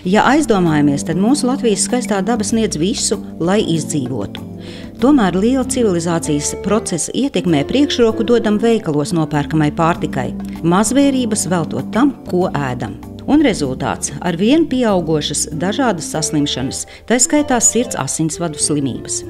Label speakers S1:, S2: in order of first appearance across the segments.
S1: Ja aizdomājamies, tad mūsu Latvijas skaistā daba sniedz visu, lai izdzīvotu. Tomēr liela civilizācijas procesa ietekmē priekšroku dodam veikalos nopērkamai pārtikai, mazvērības veltot tam, ko ēdam. Un rezultāts – ar vien pieaugošas dažādas saslimšanas, tā skaitā sirds asinsvadu slimības.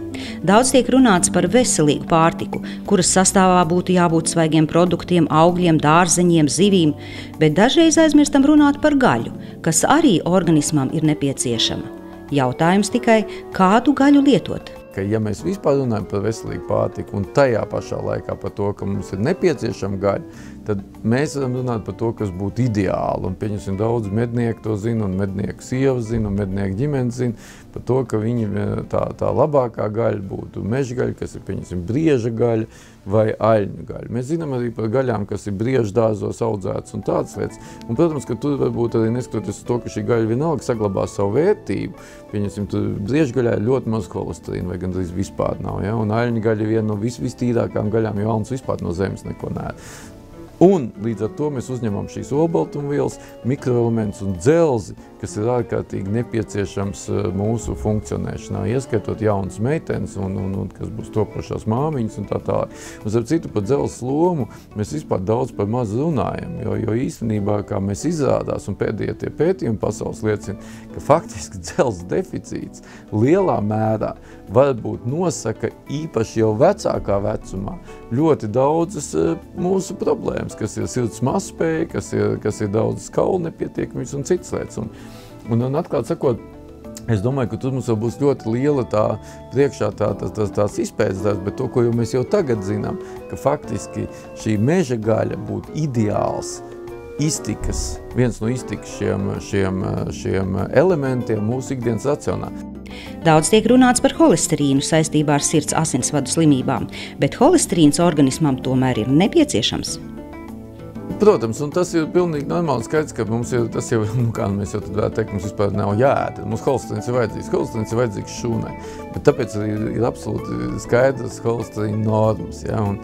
S1: Daudz tiek runāts par veselīgu pārtiku, kuras sastāvā būtu jābūt svaigiem produktiem, augļiem, dārzeņiem, zivīm, bet dažreiz aizmirstam runāt par gaļu, kas arī organismam ir nepieciešama. Jautājums tikai, kādu gaļu lietot?
S2: Ja mēs vispār runājam par veselīgu pārtiku un tajā pašā laikā par to, ka mums ir nepieciešama gaļa, tad mēs varam runāt par to, kas būtu ideāli. Un pieņemsim, daudz mednieku to zina, un mednieku sievas zina, un mednieku ģimenes zina par to, ka viņi tā labākā gaļa būtu mežgaļa, kas ir, pieņemsim, brieža gaļa vai aļņu gaļa. Mēs zinām arī par gaļām, kas ir briežu dārzos audzētas un tādas lietas. Un, protams, ka tur varbūt arī neskatoties to, ka šī gaļa vienalga saglabā savu vērtību. Pieņemsim, tur briežu gaļā ir ļoti maz holesterīna vai gandrīz vispār nav. Ja? Un aļņu gaļa ir viena no vistīrākām gaļām, jo alns vispār no zemes neko neēd. Un līdz ar to mēs uzņemam šīs olbaltumvielas, mikroelementus un dzelzi, kas ir ārkārtīgi nepieciešams mūsu funkcionēšanā, ieskaitot jaunas meitenes un kas būs topošās māmiņas un tā tālāk. Un ar citu par dzelzs lomu mēs vispār daudz par maz runājam, jo īstenībā, kā mēs izrādās un pēdējie tie pētījumi pasaules liecina, ka faktiski dzelzs deficīts lielā mērā varbūt nosaka īpaši jau vecākā vecumā ļoti daudzas mūsu problēmas, kas ir sirds mazspēja, kas ir daudzas kaulu nepietiekamības un citas lietas. Un atklāt sakot, es domāju, ka tur mums vēl būs ļoti liela priekšā tās izpētes darbs, bet to, ko mēs jau tagad zinām, ka faktiski šī meža gaļa būtu ideāls iztikas, viens no iztikas šiem elementiem mūsu ikdienas racionā.
S1: Daudz tiek runāts par holesterīnu saistībā ar sirds asinsvadu slimībām, bet holesterīns organismam tomēr ir nepieciešams.
S2: Protams, un tas ir pilnīgi normāli skaidrs, ka mums ir, tas jau, kā mēs jau tad varētu teikt, mums vispār nav jāēd. Mums holesterīns ir vajadzīgs šūnai. Bet tāpēc ir absolūti skaidrs holesterīna normas. Ja? Un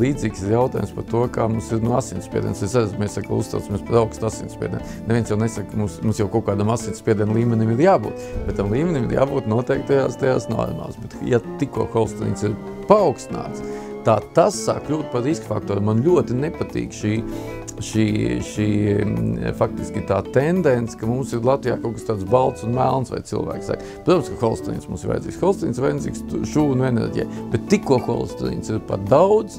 S2: līdzīgs ir jautājums par to, kā mums ir no asinsspiediens. Mēs saka, uztraucamies par augstu asinsspiedienu. Neviens jau nesaka, mums jau kaut kādam asinsspiedienu līmenim ir jābūt, bet tam līmenim ir jābūt noteikti tajās normās. Bet ja tikko holesterīns ir paaugstināts, tas sāk kļūt par riska faktoru. Man ļoti nepatīk šī faktiski tā tendence, ka mums ir Latvijā kaut kas tāds balts un melns, vai cilvēks saka. Protams, ka holesterīns mums ir vajadzīgs. Holesterīns ir vajadzīgs šūnu enerģijai, bet tikko holesterīns ir par daudz,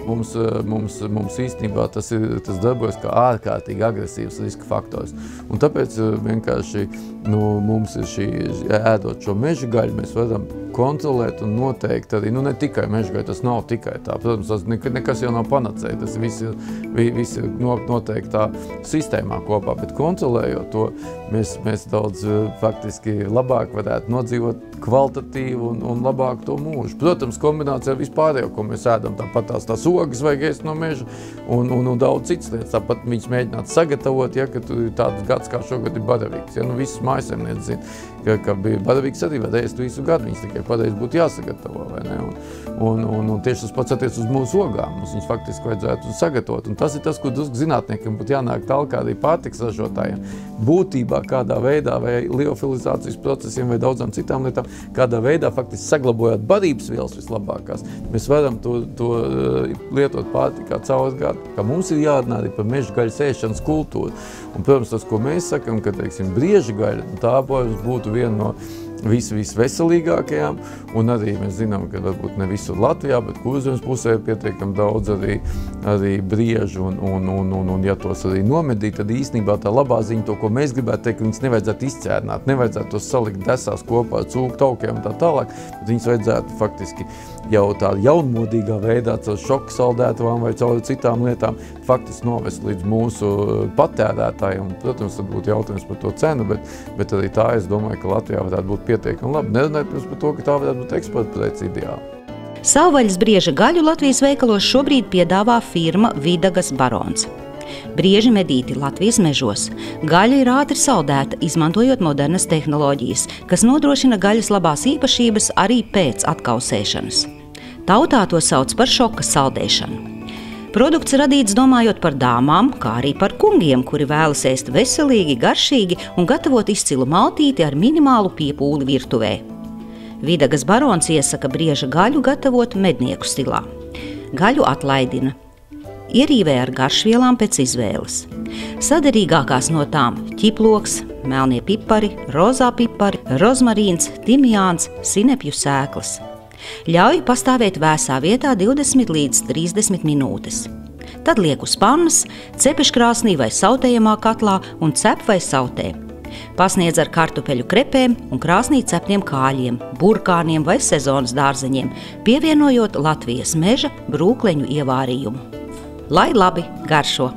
S2: mums īstenībā tas darbojas kā ārkārtīgi agresīvs riska faktors. Un tāpēc vienkārši mums ir ēdot šo meža gaļu, mēs varam kontrolēt un noteikt arī, ne tikai meža gaļa, tas nav tikai tā. Protams, tas nekas jau nav panacēja, tas viss ir noteiktā sistēmā kopā, bet kontrolējot to, mēs daudz faktiski labāk varētu nodzīvot kvalitatīvu un labāku to mūžu. Protams, kombinācijā ar vispārējo, ko mēs ēdam, tāpat tās ogas vajag ēst no meža un daudz citas lietas. Tāpat viņas mēģināt sagatavot, ja, ka tāds gads kā šogad ir baravīgs. Ja, visas mājasemniecības zina, ka bija baravīgs arī var ēst visu gadu, viņas tikai pareizi būtu jāsagatavo, vai ne? Un tieši tas pats attiec uz mūsu ogām. Mums viņas faktiski vajadzētu sagatavot. Un tas ir tas, ko drusku zinātniekiem būtu jānāk tālāk arī pārtiks ražotājiem. Būtībā kādā veidā vai liofilizācijas procesiem vai daudzām citām lietām, kādā veidā faktiski saglabājot barības vielas vislabākās, mēs varam to lietot pārtikā caur gadu. Ka mums ir jārunā arī par meža gaļas ēšanas kultūru. Un, protams, tas, ko mēs sakam, ka, teiksim, brieža gaļa, tā būtu viena no visveselīgākajām, un arī mēs zinām, ka varbūt ne visur Latvijā, bet Kurzemes pusē ir pietiekami daudz arī briežu, un ja tos arī nomedīt, tad īstenībā tā labā ziņa, to, ko mēs gribētu teikt, ka viņas nevajadzētu izcērnāt, nevajadzētu tos salikt desās kopā ar cūku taukiem un tā tālāk, bet viņas vajadzētu faktiski jau tā jaunmodīgā veidā, caur šoku saldētavām vai caur citām lietām, faktiski novest līdz mūsu patērētājiem. Protams, tad būtu jautājums par to cenu, bet arī tā, es domāju, ka Latvijā varētu būt pietiekami labi. Nerunājot par to, ka tā varētu būt eksporta prece ideāli.
S1: Savvaļas brieža gaļu Latvijas veikalos šobrīd piedāvā firma Vidagas Barons. Brieži medīti Latvijas mežos. Gaļa ir ātri saldēta, izmantojot modernas tehnoloģijas, kas nodrošina gaļas labās īpašības arī pēc atkausēšanas. Tautā to sauc par šoka saldēšanu. Produkts radīts domājot par dāmām, kā arī par kungiem, kuri vēlas ēst veselīgi, garšīgi un gatavot izcilu maltīti ar minimālu piepūli virtuvē. Vidagas barons iesaka brieža gaļu gatavot mednieku stilā. Gaļu atlaidina. Ierīvē ar garšvielām pēc izvēles. Saderīgākās no tām – ķiploks, melnie pipari, rozā pipari, rozmarīns, timjāns, sinepju sēklas. Ļauj pastāvēt vēsā vietā 20 līdz 30 minūtes. Tad liek uz pannas, cepeškrāsnī vai sautējamā katlā un cep vai sautē. Pasniedz ar kartupeļu krepēm un krāsnī ceptiem kāļiem, burkāniem vai sezonas dārzeņiem, pievienojot Latvijas meža brūkleņu ievārījumu. Lai labi garšo!